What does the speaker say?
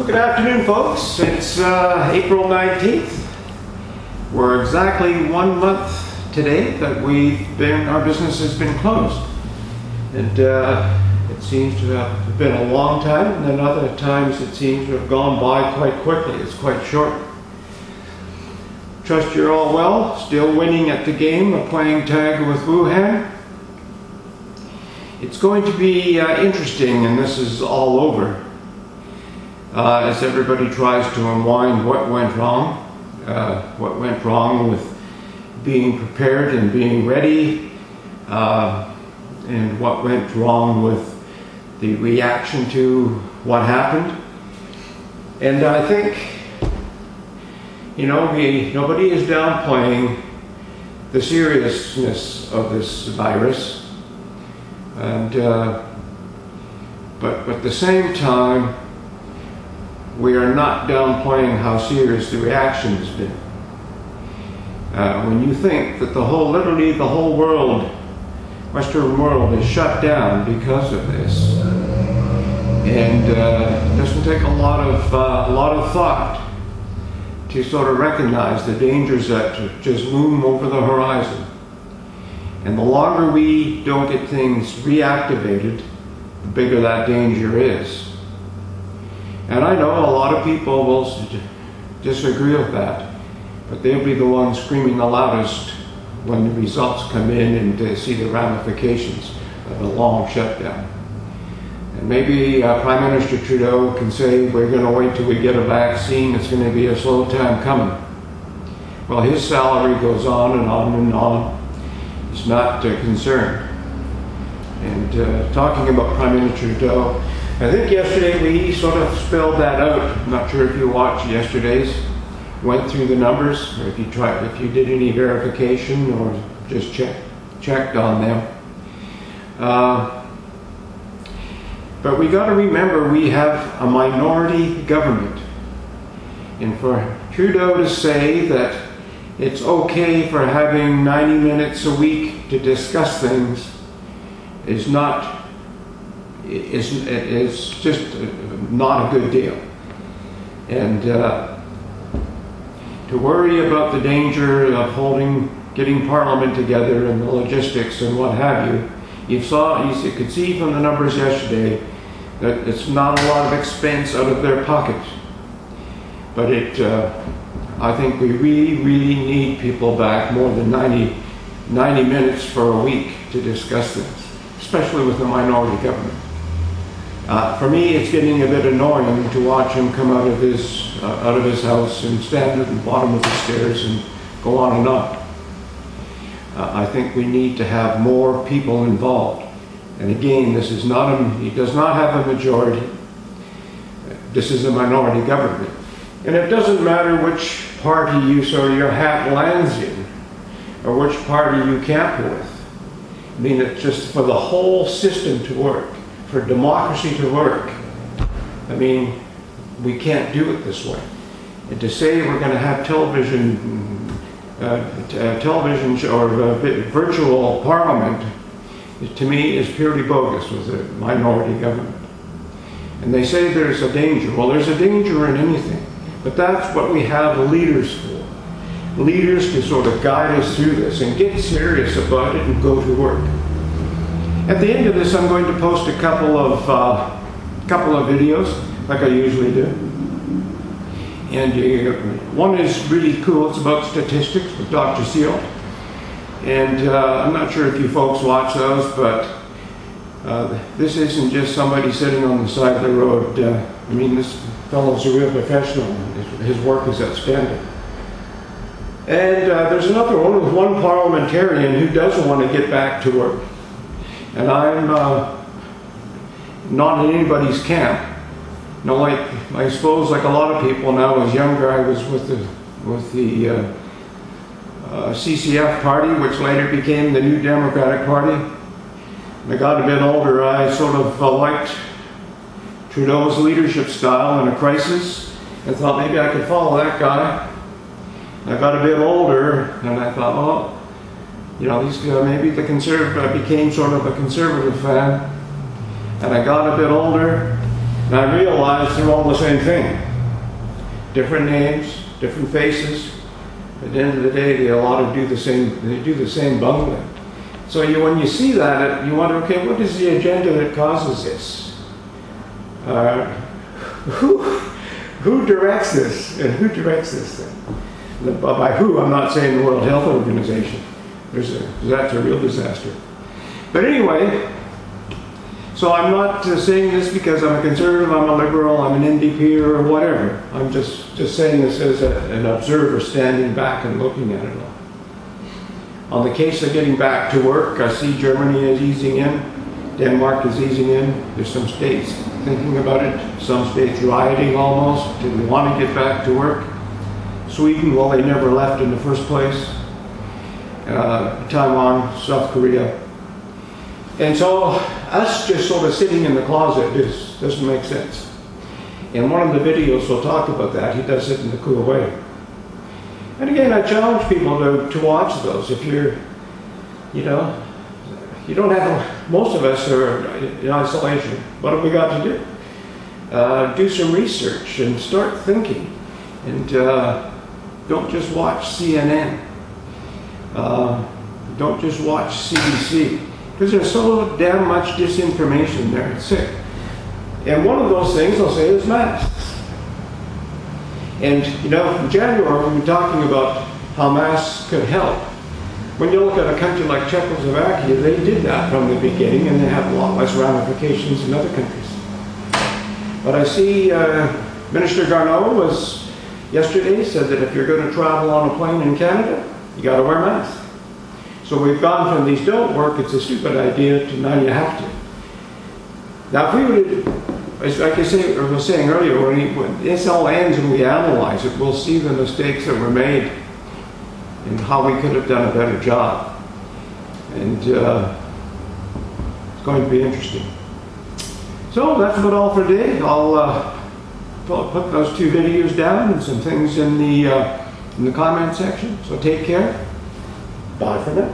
Good afternoon, folks. It's April 19th. We're exactly 1 month today that our business has been closed. And it seems to have been a long time, and then other times it seems to have gone by quite quickly. It's quite short. Trust you're all well, still winning at the game of playing tag with Wuhan. It's going to be interesting, and this is all over, as everybody tries to unwind what went wrong with being prepared and being ready, and what went wrong with the reaction to what happened. And I think, nobody is downplaying the seriousness of this virus, and but at the same time, we are not downplaying how serious the reaction has been. When you think that literally the whole world, Western world, is shut down because of this, and it doesn't take a lot of thought to sort of recognize the dangers that just loom over the horizon. And the longer we don't get things reactivated, the bigger that danger is. And I know a lot of people will disagree with that, but they'll be the ones screaming the loudest when the results come in and see the ramifications of a long shutdown. And maybe Prime Minister Trudeau can say, we're going to wait till we get a vaccine, it's going to be a slow time coming. Well, his salary goes on and on and on. He's not concerned. And talking about Prime Minister Trudeau, I think yesterday we sort of spelled that out. I'm not sure if you watched yesterday's, went through the numbers, or if you did any verification or just checked on them. But we got to remember we have a minority government. And for Trudeau to say that it's okay for having 90 minutes a week to discuss things is just not a good deal. And to worry about the danger of getting Parliament together and the logistics and what have you, you could see from the numbers yesterday that it's not a lot of expense out of their pocket. But I think we really, really need people back more than 90 minutes for a week to discuss things, especially with a minority government. For me, it's getting a bit annoying to watch him come out of his house and stand at the bottom of the stairs and go on and on. I think we need to have more people involved. And again, he does not have a majority. This is a minority government. And it doesn't matter which party your hat lands in, or which party you camp with. I mean, it's just for the whole system to work, for democracy to work. I mean, we can't do it this way. And to say we're going to have television or virtual parliament, to me, is purely bogus with a minority government. And they say there's a danger. Well, there's a danger in anything, but that's what we have leaders for. Leaders to sort of guide us through this and get serious about it and go to work. At the end of this, I'm going to post a couple of videos, like I usually do. And one is really cool. It's about statistics with Dr. Seheult. And I'm not sure if you folks watch those, but this isn't just somebody sitting on the side of the road. I mean, this fellow's a real professional. His work is outstanding. And there's another one with one parliamentarian who doesn't want to get back to work. And I'm not in anybody's camp. I suppose like a lot of people, when I was younger, I was with the CCF party, which later became the New Democratic Party. When I got a bit older, I sort of liked Trudeau's leadership style in a crisis. I thought maybe I could follow that guy. I got a bit older, and I thought, maybe the conservative became sort of a conservative fan. And I got a bit older, And I realized they're all the same thing. Different names, different faces. At the end of the day, they all do the same. They do the same bungling. So when you see that, you wonder, okay, what is the agenda that causes this? Who directs this, and who directs this thing? By who, I'm not saying the World Health Organization. That's a real disaster. But anyway, so I'm not saying this because I'm a conservative, I'm a liberal, I'm an NDP or whatever. I'm just saying this as an observer standing back and looking at it all. On the case of getting back to work, I see Germany is easing in. Denmark is easing in. There's some states thinking about it. Some states rioting almost. Didn't want to get back to work. Sweden, well, they never left in the first place. Taiwan, South Korea. And so us just sort of sitting in the closet doesn't make sense. And one of the videos will talk about that. He does it in a cool way. And again, I challenge people to watch those. If you're, you don't have, most of us are in isolation. What have we got to do? Do some research and start thinking. And don't just watch CNN. Don't just watch CBC. Because there's so damn much disinformation there. It's sick. And one of those things I'll say is masks. And in January we've been talking about how masks could help. When you look at a country like Czechoslovakia, they did that from the beginning, and they have a lot less ramifications in other countries. But I see Minister Garneau was yesterday said that if you're going to travel on a plane in Canada, you got to wear a mask. So we've gone from these don't work, it's a stupid idea, to now you have to. Now, if we would, like I was saying earlier, when this all ends and we analyze it, we'll see the mistakes that were made and how we could have done a better job. And it's going to be interesting. So that's about all for today. I'll put those two videos down and some things in the comment section. So take care. Bye for now.